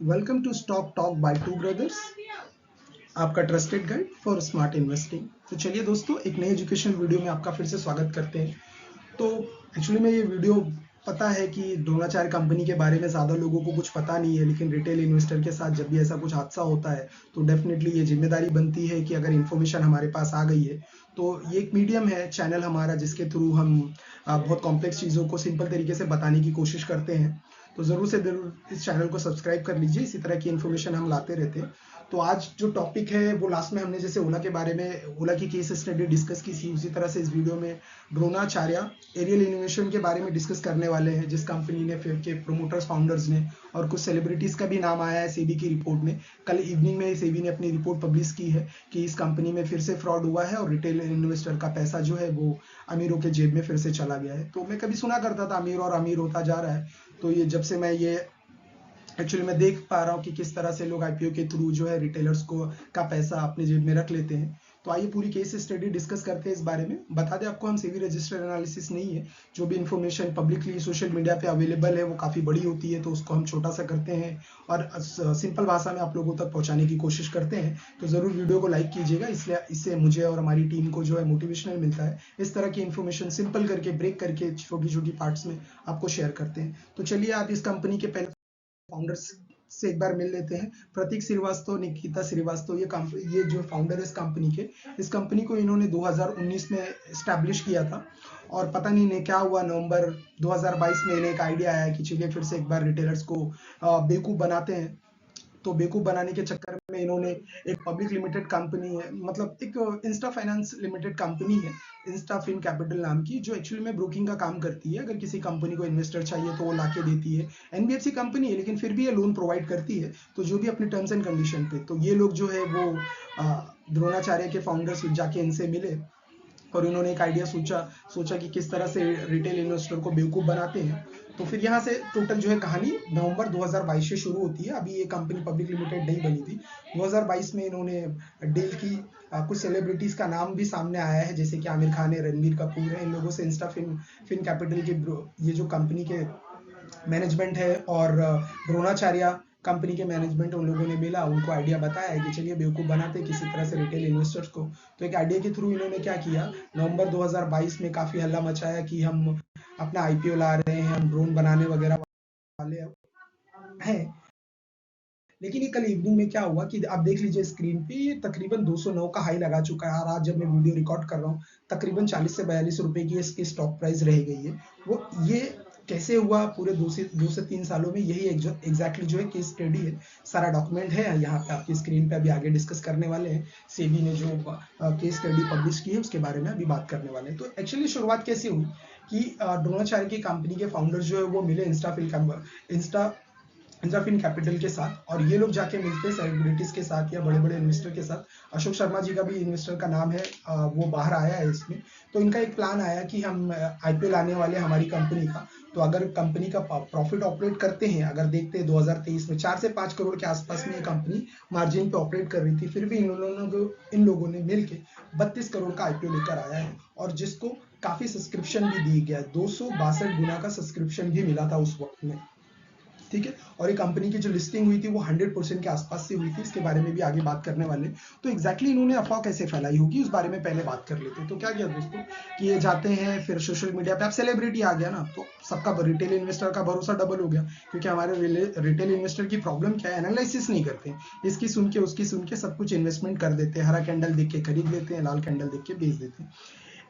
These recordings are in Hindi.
Welcome to stock talk by two brothers, आपका trusted guide for smart investing. तो चलिए दोस्तों, एक नई एजुकेशन वीडियो में आपका फिर से स्वागत करते हैं। तो एक्चुअली में ये वीडियो, पता है कि द्रोणाचार्य कंपनी के बारे में ज़्यादा लोगों को कुछ पता नहीं है, लेकिन रिटेल इन्वेस्टर के साथ जब भी ऐसा कुछ हादसा होता है तो डेफिनेटली ये जिम्मेदारी बनती है कि अगर इन्फॉर्मेशन हमारे पास आ गई है तो ये एक मीडियम है, चैनल हमारा, जिसके थ्रू हम बहुत कॉम्प्लेक्स चीज़ों को सिंपल तरीके से बताने की कोशिश करते हैं। तो ज़रूर से ज़रूर इस चैनल को सब्सक्राइब कर लीजिए, इसी तरह की इन्फॉर्मेशन हम लाते रहते हैं। तो आज जो टॉपिक है वो लास्ट में हमने जैसे ओला के बारे में, ओला की केस स्टडी डिस्कस की थी, उसी तरह से इस वीडियो में द्रोणाचार्य एरियल इनोवेशन के बारे में डिस्कस करने वाले हैं, जिस कंपनी ने फिर के प्रोमोटर्स फाउंडर्स ने और कुछ सेलिब्रिटीज का भी नाम आया है सेबी की रिपोर्ट में। कल इवनिंग में सेबी ने अपनी रिपोर्ट पब्लिश की है कि इस कंपनी में फिर से फ्रॉड हुआ है और रिटेल इन्वेस्टर का पैसा जो है वो अमीरों के जेब में फिर से चला गया है। तो मैं कभी सुना करता था अमीर और अमीर होता जा रहा है, तो ये जब से मैं ये एक्चुअली मैं देख पा रहा हूँ कि किस तरह से लोग आईपीओ के थ्रू जो है रिटेलर्स को का पैसा अपने जेब में रख लेते हैं। तो आइए पूरी केस स्टडी डिस्कस करते हैं इस बारे में। बता दें आपको, हम सेबी रजिस्टर्ड एनालिसिस नहीं है, जो भी इन्फॉर्मेशन पब्लिकली सोशल मीडिया पे अवेलेबल है वो काफ़ी बड़ी होती है, तो उसको हम छोटा सा करते हैं और सिंपल भाषा में आप लोगों तक पहुंचाने की कोशिश करते हैं। तो ज़रूर वीडियो को लाइक कीजिएगा, इसलिए इससे मुझे और हमारी टीम को जो है मोटिवेशनल मिलता है। इस तरह की इन्फॉर्मेशन सिंपल करके, ब्रेक करके, छोटी छोटी पार्ट्स में आपको शेयर करते हैं। तो चलिए, आप इस कंपनी के पहले फाउंडर्स से एक बार मिल लेते हैं। प्रतीक श्रीवास्तव, निकिता श्रीवास्तव, ये जो फाउंडर है इस कंपनी को इन्होंने 2019 में स्टैब्लिश किया था। और पता नहीं इन्हें क्या हुआ, नवंबर 2022 में इन्हें एक आइडिया आया कि चलिए फिर से एक बार रिटेलर्स को बेवकूफ़ बनाते हैं। तो बेवकूफ़ बनाने के चक्कर में इन्होंने एक पब्लिक लिमिटेड कंपनी है, मतलब एक इंस्टा फाइनेंस लिमिटेड कंपनी है, इंस्टा फिन कैपिटल नाम की, जो एक्चुअली में ब्रोकिंग का काम करती है। अगर किसी कंपनी को इन्वेस्टर चाहिए तो वो लाके देती है। एनबीएफसी कंपनी है, लेकिन फिर भी ये लोन प्रोवाइड करती है, तो जो भी अपने टर्म्स एंड कंडीशन पे। तो ये लोग जो है वो द्रोणाचार्य के फाउंडर्स जाके इनसे मिले और इन्होंने एक आइडिया सोचा कि किस तरह से रिटेल इन्वेस्टर को बेवकूफ़ बनाते हैं। तो फिर यहाँ से टोटल जो है कहानी नवंबर 2022 से शुरू होती है। अभी ये कंपनी पब्लिक लिमिटेड नहीं बनी थी। 2022 में इन्होंने डील की। कुछ सेलिब्रिटीज का नाम भी सामने आया है, जैसे कि आमिर खान है, रणबीर कपूर है। इन लोगों से इंस्टा फिन कैपिटल के ये जो कंपनी के मैनेजमेंट है और द्रोणाचार्य कंपनी के मैनेजमेंट, उन लोगों ने मिला, उनको आइडिया बताया है कि चलिए बेवकूफ़ बनाते किसी तरह से रिटेल इन्वेस्टर्स को। तो एक आइडिया के थ्रू इन्होंने क्या किया, नवंबर 2022 में काफ़ी हल्ला मचाया कि हम अपना आईपीओ ला रहे हैं, हम ड्रोन बनाने वगैरह वाले हैं। लेकिन ये कल इवनिंग में क्या हुआ कि आप देख लीजिए स्क्रीन पे, ये तकरीबन 209 का हाई लगा चुका है और आज जब मैं वीडियो रिकॉर्ड कर रहा हूँ तकरीबन 40 से 42 रुपए की इसकी स्टॉक प्राइस रह गई है। वो ये कैसे हुआ, पूरे 2 से 3 सालों में, यही एग्जैक्टली जो है केस स्टडी है। सारा डॉक्यूमेंट है यहाँ पे आपकी स्क्रीन पे, अभी आगे डिस्कस करने वाले हैं। सेबी ने जो केस स्टडी पब्लिश की है उसके बारे में अभी बात करने वाले हैं। तो एक्चुअली शुरुआत कैसे हुई कि द्रोणाचार्य की कंपनी के फाउंडर जो है वो मिले इंस्टा इंस्टाफिन कैपिटल के साथ, और ये लोग जाके मिलते हैं सेलिब्रिटीज के साथ या बड़े बड़े इन्वेस्टर के साथ। अशोक शर्मा जी का भी इन्वेस्टर का नाम है, वो बाहर आया है इसमें। तो इनका एक प्लान आया कि हम आईपीओ लाने वाले हमारी कंपनी का, तो अगर कंपनी का प्रॉफिट ऑपरेट करते हैं, अगर देखते हैं 2023 में 4 से 5 करोड़ के आसपास में ये कंपनी मार्जिन पे ऑपरेट कर रही थी, फिर भी इन लोगों ने मिलके 32 करोड़ का आईपीओ लेकर आया है, और जिसको काफी सब्सक्रिप्शन भी दी गया, 262 गुना का सब्सक्रिप्शन भी मिला था उस वक्त में। ठीक है, और ये कंपनी की जो लिस्टिंग हुई थी वो 100% के आसपास से हुई थी। इसके बारे में भी आगे बात करने वाले हैं। तो एग्जैक्टली इन्होंने अफवाह कैसे फैलाई होगी उस बारे में पहले बात कर लेते हैं। तो क्या किया दोस्तों कि ये जाते हैं, फिर सोशल मीडिया पे, अब सेलिब्रिटी आ गया ना, तो सबका रिटेल इन्वेस्टर का भरोसा डबल हो गया, क्योंकि हमारे रिटेल इन्वेस्टर की प्रॉब्लम क्या है, एनालिसिस नहीं करते, इसकी सुन के उसकी सुन के सब कुछ इन्वेस्टमेंट कर देते हैं। हरा कैंडल देख के खरीद लेते हैं, लाल कैंडल देख के बेच देते हैं।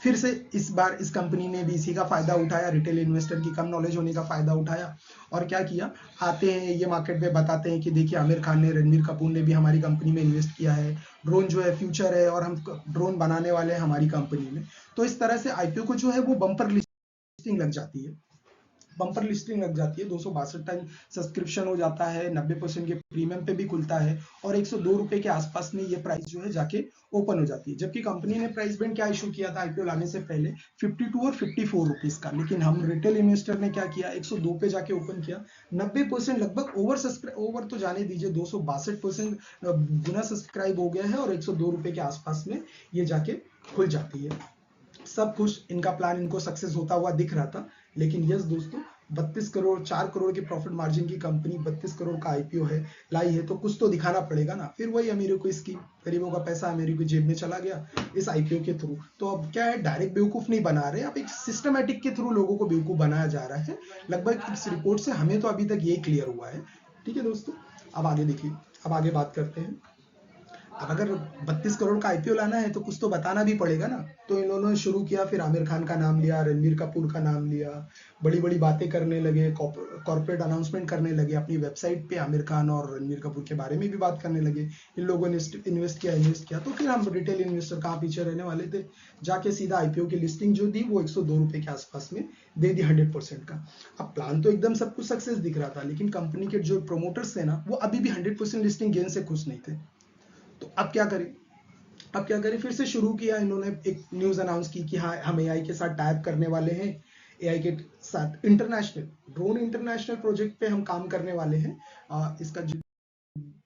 फिर से इस बार इस कंपनी ने भी इसी का फायदा उठाया, रिटेल इन्वेस्टर की कम नॉलेज होने का फायदा उठाया, और क्या किया, आते हैं ये मार्केट में बताते हैं कि देखिए आमिर खान ने, रणबीर कपूर ने भी हमारी कंपनी में इन्वेस्ट किया है, ड्रोन जो है फ्यूचर है और हम ड्रोन बनाने वाले हैं हमारी कंपनी में। तो इस तरह से आईपीओ को जो है वो बम्पर लिस्टिंग लग जाती है, बम्पर लिस्टिंग लग जाती है। 262 टाइम सब्सक्रिप्शन हो जाता है, 90% के प्रीमियम पे भी खुलता है, और 102 रुपए के आसपास में ये प्राइस जो है जाके ओपन हो जाती है। जबकि कंपनी ने प्राइस बैंड क्या इशू किया था आईपीओ लाने से पहले, 52 और 54 रुपीज का, लेकिन हम रिटेल इन्वेस्टर ने क्या किया, 102 पे जाके ओपन किया। 90% लगभग ओवर तो जाने दीजिए, 262% गुना सब्सक्राइब हो गया है, और 102 रुपए के आसपास में ये जाके खुल जाती है। सब कुछ इनका प्लान इनको सक्सेस होता हुआ दिख रहा था। लेकिन यस दोस्तों, 32 करोड़ 4 करोड़ के प्रॉफिट मार्जिन की कंपनी 32 करोड़ का आईपीओ है लाई है, तो कुछ तो दिखाना पड़ेगा ना। फिर वही अमीरों को स्कीम, गरीबों का पैसा अमीरों की जेब में चला गया इस आईपीओ के थ्रू। तो अब क्या है, डायरेक्ट बेवकूफ नहीं बना रहे, अब एक सिस्टमेटिक के थ्रू लोगों को बेवकूफ बनाया जा रहा है। लगभग इस रिपोर्ट से हमें तो अभी तक ये क्लियर हुआ है। ठीक है दोस्तों, अब आगे देखिए, अब आगे बात करते हैं। अब अगर 32 करोड़ का आईपीओ लाना है तो कुछ तो बताना भी पड़ेगा ना। तो इन लोगों ने शुरू किया, फिर आमिर खान का नाम लिया, रणबीर कपूर का नाम लिया, बड़ी बड़ी बातें करने लगे, कॉर्पोरेट अनाउंसमेंट करने लगे अपनी वेबसाइट पे, आमिर खान और रणबीर कपूर के बारे में भी बात करने लगे। इन लोगों ने इन्वेस्ट किया। तो फिर हम रिटेल इन्वेस्टर कहाँ पीछे रहने वाले थे, जाके सीधा आईपीओ की लिस्टिंग जो दी वो 102 रुपए के आसपास में दे दी 100% का। अब प्लान तो एकदम सब कुछ सक्सेस दिख रहा था, लेकिन कंपनी के जो प्रोमोटर्स थे ना, वो अभी भी 100% लिस्टिंग गेन से खुश नहीं थे। तो अब क्या करें, फिर से शुरू किया इन्होंने, एक न्यूज अनाउंस की कि हाँ हम एआई के साथ टाइप करने वाले हैं, एआई के साथ इंटरनेशनल प्रोजेक्ट पे हम काम करने वाले हैं। इसका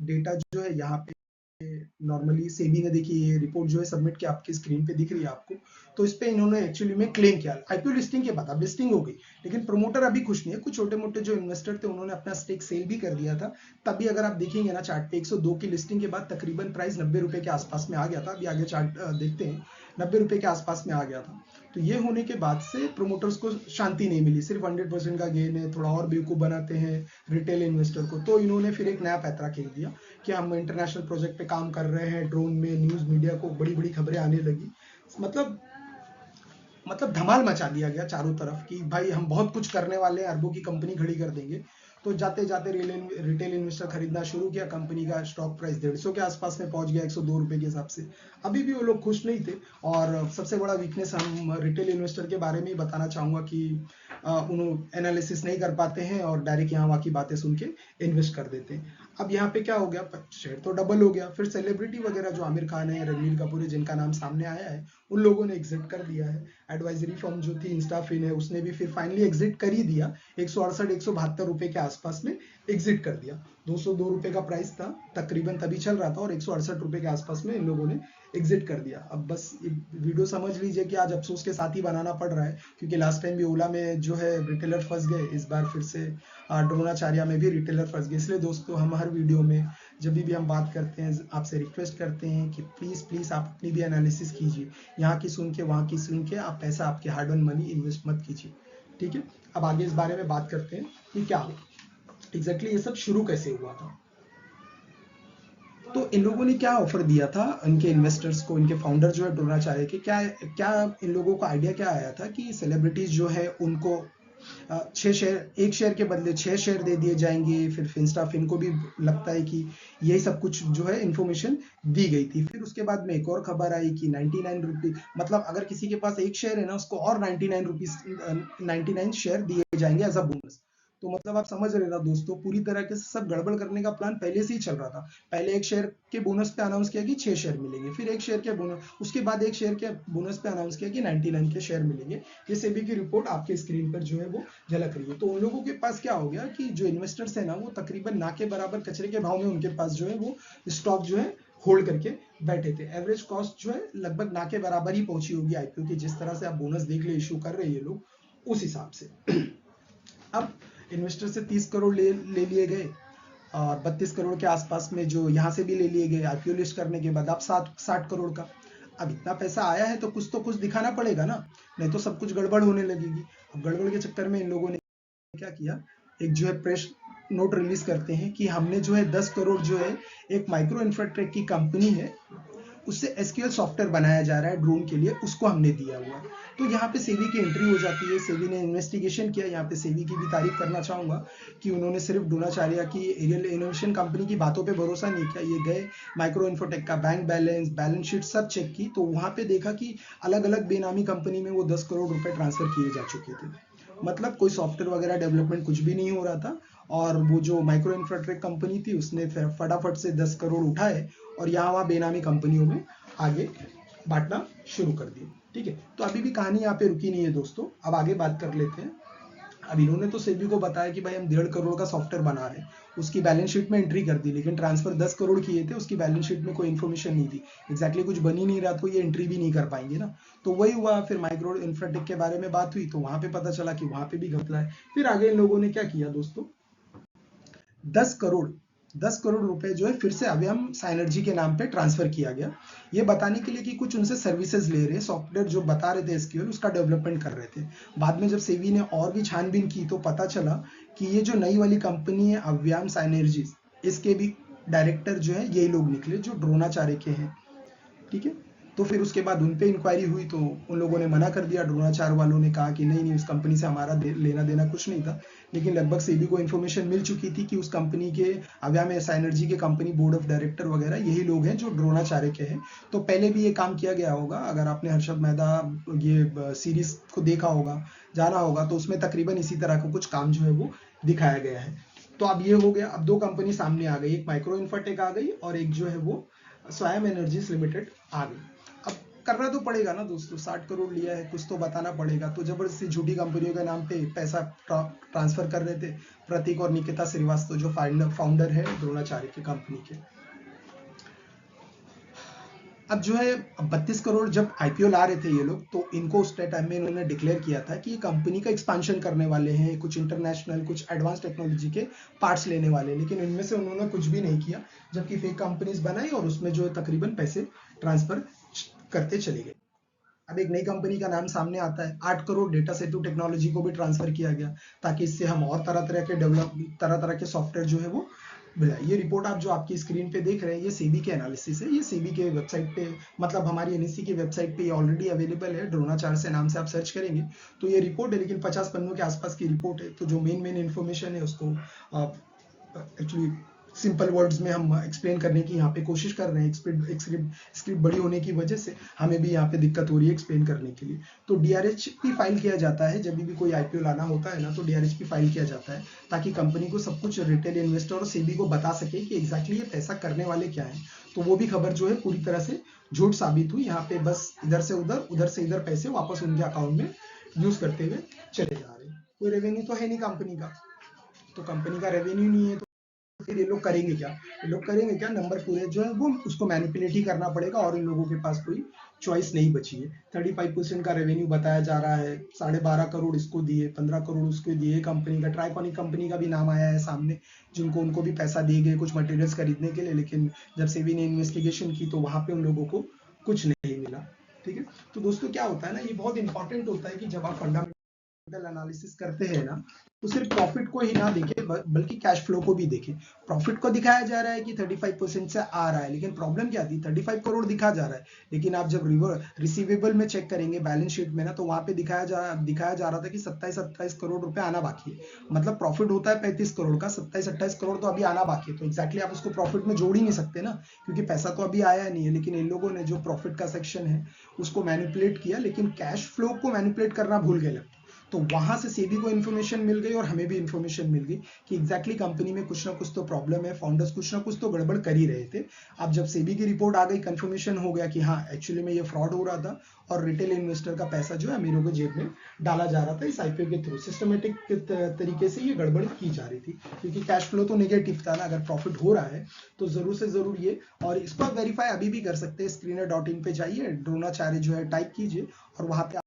डेटा जो है यहाँ पे नॉर्मली सेबी ने, देखिए ये रिपोर्ट जो है सबमिट की आपकी स्क्रीन पे दिख रही है आपको। तो इस पे इन्होंने एक्चुअली में क्लेम किया आईपीओ लिस्टिंग के बाद, अब लिस्टिंग हो गई, लेकिन प्रमोटर अभी खुश नहीं है। कुछ छोटे मोटे जो इन्वेस्टर थे उन्होंने अपना स्टेक सेल भी कर दिया था। तभी अगर आप देखेंगे ना चार्ट पे, 102 की लिस्टिंग के बाद तकरीबन प्राइस 90 रुपए के आसपास में आ गया था। अभी आगे चार्ट देखते हैं, 90 रुपए के आसपास में आ गया था। तो ये होने के बाद से प्रोमोटर्स को शांति नहीं मिली, सिर्फ 100% का गेन है, थोड़ा और बेवकूफ बनाते हैं रिटेल इन्वेस्टर को। तो इन्होंने फिर एक नया पैतरा खेल दिया कि हम इंटरनेशनल प्रोजेक्ट पे काम कर रहे हैं, ड्रोन में, न्यूज मीडिया को बड़ी बड़ी खबरें आने लगी। मतलब धमाल मचा दिया गया चारों तरफ कि भाई हम बहुत कुछ करने वाले हैं, अरबों की कंपनी खड़ी कर देंगे। तो जाते जाते रिटेल इन्वेस्टर खरीदना शुरू किया, कंपनी का स्टॉक प्राइस 150 के आसपास में पहुंच गया, 102 रुपए के हिसाब से। अभी भी वो लोग खुश नहीं थे। और सबसे बड़ा वीकनेस हम रिटेल इन्वेस्टर के बारे में ही बताना चाहूंगा कि उन्होंने एनालिसिस नहीं कर पाते हैं और डायरेक्ट यहाँ वहाँ की बातें सुन के इन्वेस्ट कर देते हैं। अब यहाँ पे क्या हो गया, शेयर तो डबल हो गया। फिर सेलिब्रिटी वगैरह जो आमिर खान है, रणबीर कपूर है, जिनका नाम सामने आया है, उन लोगों ने एग्जिट कर दिया है। एडवाइजरी फर्म जो थी इंस्टाफिन है, उसने भी फिर फाइनली एग्जिट कर ही दिया, 168-172 रुपए के आसपास में एग्जिट कर दिया। 202 रुपए का प्राइस था तकरीबन, तभी चल रहा था, और 168 रुपए के आसपास में इन लोगों ने एग्जिट कर दिया। अब बस ये वीडियो समझ लीजिए कि आज अफसोस के साथ ही बनाना पड़ रहा है, क्योंकि लास्ट टाइम भी ओला में जो है रिटेलर फंस गए, इस बार फिर से द्रोणाचार्य में भी रिटेलर फंस गए। इसलिए दोस्तों हम हर वीडियो में जब भी हम बात करते हैं आपसे रिक्वेस्ट करते हैं कि प्लीज प्लीज आप अपनी भी एनालिसिस कीजिए, यहाँ की सुन के वहाँ की सुन के आप पैसा, आपके हार्ड अर्न मनी इन्वेस्ट मत कीजिए। ठीक है, अब आगे इस बारे में बात करते हैं कि क्या एग्जैक्टली ये सब शुरू कैसे हुआ था। तो इन लोगों ने क्या ऑफर दिया था इनके इन्वेस्टर्स को, इनके फाउंडर जो है द्रोणाचार्य के, क्या इन लोगों का आइडिया क्या आया था कि सेलिब्रिटीज जो है उनको 6 शेयर, 1 शेयर के बदले 6 शेयर दे दिए जाएंगे। फिर फिन को भी लगता है कि यही सब कुछ जो है इन्फॉर्मेशन दी गई थी। फिर उसके बाद में एक और खबर आई कि 99 रुपीज, मतलब अगर किसी के पास 1 शेयर है ना, उसको और 99 रुपीज 99 शेयर दिए जाएंगे एज अ बोनस। तो मतलब आप समझ रहे ना दोस्तों, पूरी तरह के सब गड़बड़ करने का प्लान पहले से ही चल रहा था। पहले 1 शेयर के बोनस पे अनाउंस किया कि 6 शेयर मिलेंगे, फिर 1 शेयर के बोनस, उसके बाद 1 शेयर के बोनस पे अनाउंस किया कि 99 के शेयर मिलेंगे। ये सेबी की रिपोर्ट आपके स्क्रीन पर जो है वो झलक रही है। तो उन लोगों के पास क्या हो गया कि जो इन्वेस्टर्स है ना, वो तकरीबन ना के बराबर कचरे के भाव में उनके पास जो है वो स्टॉक जो है होल्ड करके बैठे थे। एवरेज कॉस्ट जो है लगभग ना के बराबर ही पहुंची होगी आईपीओ की, जिस तरह से आप बोनस देख ले इशू कर रहे हैं ये लोग, उस हिसाब से। अब इन्वेस्टर से 30 करोड़ ले लिए गए, और 32 करोड़ के आसपास में जो यहाँ से भी ले लिए गए आईपीओ लिस्ट करने के बाद। अब 60 करोड़ का, अब इतना पैसा आया है तो कुछ दिखाना पड़ेगा ना, नहीं तो सब कुछ गड़बड़ होने लगेगी। अब गड़बड़ के चक्कर में इन लोगों ने क्या किया, एक जो है प्रेस नोट रिलीज करते हैं कि हमने जो है 10 करोड़ जो है एक माइक्रो इंफ्राटेक की कंपनी है, उससे एसक्यूएल सॉफ्टवेयर बनाया जा रहा है ड्रोन के लिए, उसको हमने दिया हुआ। तो यहाँ पे सेबी की एंट्री हो जाती है। सेबी ने इन्वेस्टिगेशन किया। यहाँ पे सेबी की भी तारीफ करना चाहूंगा कि उन्होंने सिर्फ द्रोणाचार्य की एरियल इनोवेशन कंपनी की बातों पे भरोसा नहीं किया, ये गए माइक्रो इन्फोटेक का बैंक बैलेंस शीट सब चेक की, तो वहां पे देखा कि अलग अलग बेनामी कंपनी में वो 10 करोड़ रुपए ट्रांसफर किए जा चुके थे। मतलब कोई सॉफ्टवेयर वगैरह डेवलपमेंट कुछ भी नहीं हो रहा था, और वो जो माइक्रो इंफ्राटेक कंपनी थी उसने फटाफट से 10 करोड़ उठाए और यहाँ वहाँ बेनामी कंपनियों में आगे बांटना शुरू कर दिया। ठीक है, तो अभी भी कहानी यहाँ पे रुकी नहीं है दोस्तों, अब आगे बात कर लेते हैं। अब इन्होंने तो सेबी को बताया कि भाई हम 1.5 करोड़ का सॉफ्टवेयर बना रहे हैं, उसकी बैलेंस शीट में एंट्री कर दी, लेकिन ट्रांसफर 10 करोड़ किए थे, उसकी बैलेंस शीट में कोई इन्फॉर्मेशन नहीं थी, एग्जैक्टली कुछ बन ही नहीं रहा, तो ये एंट्री भी नहीं कर पाएंगे ना। तो वही हुआ, फिर माइक्रो इंफ्राटेक के बारे में बात हुई तो वहां पे पता चला कि वहां पे भी घपला है। फिर आगे इन लोगों ने क्या किया दोस्तों, 10 करोड़ रुपए जो है फिर से अव्यम साइनर्जी के नाम पे ट्रांसफर किया गया, ये बताने के लिए कि कुछ उनसे सर्विसेज ले रहे, सॉफ्टवेयर जो बता रहे थे एसक्यूएल उसका डेवलपमेंट कर रहे थे। बाद में जब सेबी ने और भी छानबीन की तो पता चला कि ये जो नई वाली कंपनी है अव्यम साइनर्जीज, इसके भी डायरेक्टर जो है यही लोग निकले जो द्रोणाचार्य के हैं, ठीक है। तो फिर उसके बाद उन पे इंक्वायरी हुई तो उन लोगों ने मना कर दिया, द्रोणाचार्य वालों ने कहा कि नहीं नहीं, उस कंपनी से हमारा लेना देना कुछ नहीं था। लेकिन लगभग सेबी को इन्फॉर्मेशन मिल चुकी थी कि उस कंपनी के अव्यम साइनर्जी के कंपनी बोर्ड ऑफ डायरेक्टर वगैरह यही लोग हैं जो द्रोणाचार्य के हैं। तो पहले भी ये काम किया गया होगा, अगर आपने हर्षद मेहता ये सीरीज को देखा होगा, जाना होगा, तो उसमें तकरीबन इसी तरह का कुछ काम जो है वो दिखाया गया है। तो अब ये हो गया, अब दो कंपनी सामने आ गई, एक माइक्रो इन्फाटेक आ गई और एक जो है वो स्वयं एनर्जीज लिमिटेड आ गई। अब करना तो पड़ेगा ना दोस्तों, 60 करोड़ लिया है, कुछ तो बताना पड़ेगा। तो जबरदस्ती झूठी कंपनियों के नाम पे पैसा ट्रांसफर कर रहे थे प्रतीक और निकिता श्रीवास्तव जो फाउंडर है द्रोणाचार्य की कंपनी के। अब जो है 32 करोड़ जब आईपीओ ला रहे थे ये लोग, तो इनको उस टाइम में इन्होंने डिक्लेयर किया था कि कंपनी का एक्सपांशन करने वाले हैं, कुछ इंटरनेशनल कुछ एडवांस टेक्नोलॉजी के पार्ट्स लेने वाले हैं, लेकिन इनमें से उन्होंने कुछ भी नहीं किया, जबकि फेक कंपनीज बनाई और उसमें जो है तकरीबन पैसे ट्रांसफर करते चले गए। अब एक नई कंपनी का नाम सामने आता है, 8 करोड़ डेटा सेतु टेक्नोलॉजी को भी ट्रांसफर किया गया, ताकि इससे हम और तरह तरह के सॉफ्टवेयर जो है वो मिला। ये रिपोर्ट आप जो आपकी स्क्रीन पे देख रहे हैं, ये सेबी के एनालिसिस है, ये सेबी के वेबसाइट पे, मतलब हमारी एनएससी की वेबसाइट पे ऑलरेडी अवेलेबल है, द्रोणाचार्य से नाम से आप सर्च करेंगे तो ये रिपोर्ट है, लेकिन 50 पन्नों के आसपास की रिपोर्ट है। तो जो मेन इन्फॉर्मेशन है उसको एक्चुअली सिंपल वर्ड्स में हम एक्सप्लेन करने की यहाँ पे कोशिश कर रहे हैं। स्क्रिप्ट बड़ी होने की वजह से हमें भी यहाँ पे दिक्कत हो रही है एक्सप्लेन करने के लिए। तो डीआरएचपी फाइल किया जाता है, जब भी कोई आईपीओ लाना होता है ना, तो डीआरएचपी फाइल किया जाता है, ताकि कंपनी को सब कुछ रिटेल इन्वेस्टर और सेबी को बता सके कि एग्जैक्टली ये पैसा करने वाले क्या है। तो वो भी खबर जो है पूरी तरह से झूठ साबित हुई, यहाँ पे बस इधर से इधर पैसे वापस उनके अकाउंट में यूज करते हुए चले जा रहे हैं। कोई रेवेन्यू तो है नहीं कंपनी का, तो कंपनी का रेवेन्यू नहीं है तो फिर ये लोग करेंगे क्या, नंबर पूरे जो है वो उसको मैनिपुलेट ही करना पड़ेगा, और इन लोगों के पास कोई चॉइस नहीं बची है। 35% का रेवेन्यू बताया जा रहा है, 12.5 करोड़ इसको दिए, 15 करोड़ उसको दिए। कंपनी का ट्राइकॉनिक कंपनी का भी नाम आया है सामने, जिनको उनको भी पैसा दिए गए कुछ मटेरियल्स खरीदने के लिए, लेकिन जब सेबी ने इन्वेस्टिगेशन की तो वहां पे उन लोगों को कुछ नहीं मिला। ठीक है, तो दोस्तों क्या होता है ना, ये बहुत इंपॉर्टेंट होता है कि जब आप फंडामेंटल एनालिसिस करते हैं ना, तो सिर्फ प्रॉफिट को ही ना देखें बल्कि कैश फ्लो को भी देखें। प्रॉफिट को दिखाया जा रहा है कि 35% से आ रहा है, लेकिन प्रॉब्लम क्या थी, 35 करोड़ दिखा जा रहा है, लेकिन आप जब रिसीवेबल में चेक करेंगे बैलेंस शीट में ना, तो वहां पे दिखाया जा रहा था कि 27-28 करोड़ रुपए आना बाकी है। मतलब प्रॉफिट होता है 35 करोड़ का, 27-28 करोड़ तो अभी आना बाकी है। तो एग्जैक्टली आप उसको प्रॉफिट में जोड़ ही नहीं सकते ना, क्योंकि पैसा तो अभी आया नहीं है। लेकिन इन लोगों ने जो प्रॉफिट का सेक्शन है उसको मैनिपुलेट किया, लेकिन कैश फ्लो को मैनिपुलेट करना भूल गए लगता। तो वहां से सेबी को इन्फॉर्मेशन मिल गई और हमें भी इन्फॉर्मेशन मिल गई कि एग्जैक्टली कंपनी में कुछ ना कुछ तो प्रॉब्लम है, फाउंडर्स कुछ ना कुछ तो गड़बड़ कर ही रहे थे। अब जब सेबी की रिपोर्ट आ गई, कंफर्मेशन हो गया कि हाँ एक्चुअली में ये फ्रॉड हो रहा था और रिटेल इन्वेस्टर का पैसा जो है अमीरों के जेब में डाला जा रहा था इस आईपीओ के थ्रू। सिस्टमेटिक तरीके से ये गड़बड़ की जा रही थी, क्योंकि कैश फ्लो तो नेगेटिव था ना, अगर प्रॉफिट हो रहा है तो जरूर से जरूर ये, और इसको आप वेरीफाई अभी भी कर सकते हैं, screener.in पे जाइए, द्रोणाचार्य जो है टाइप कीजिए और वहां पे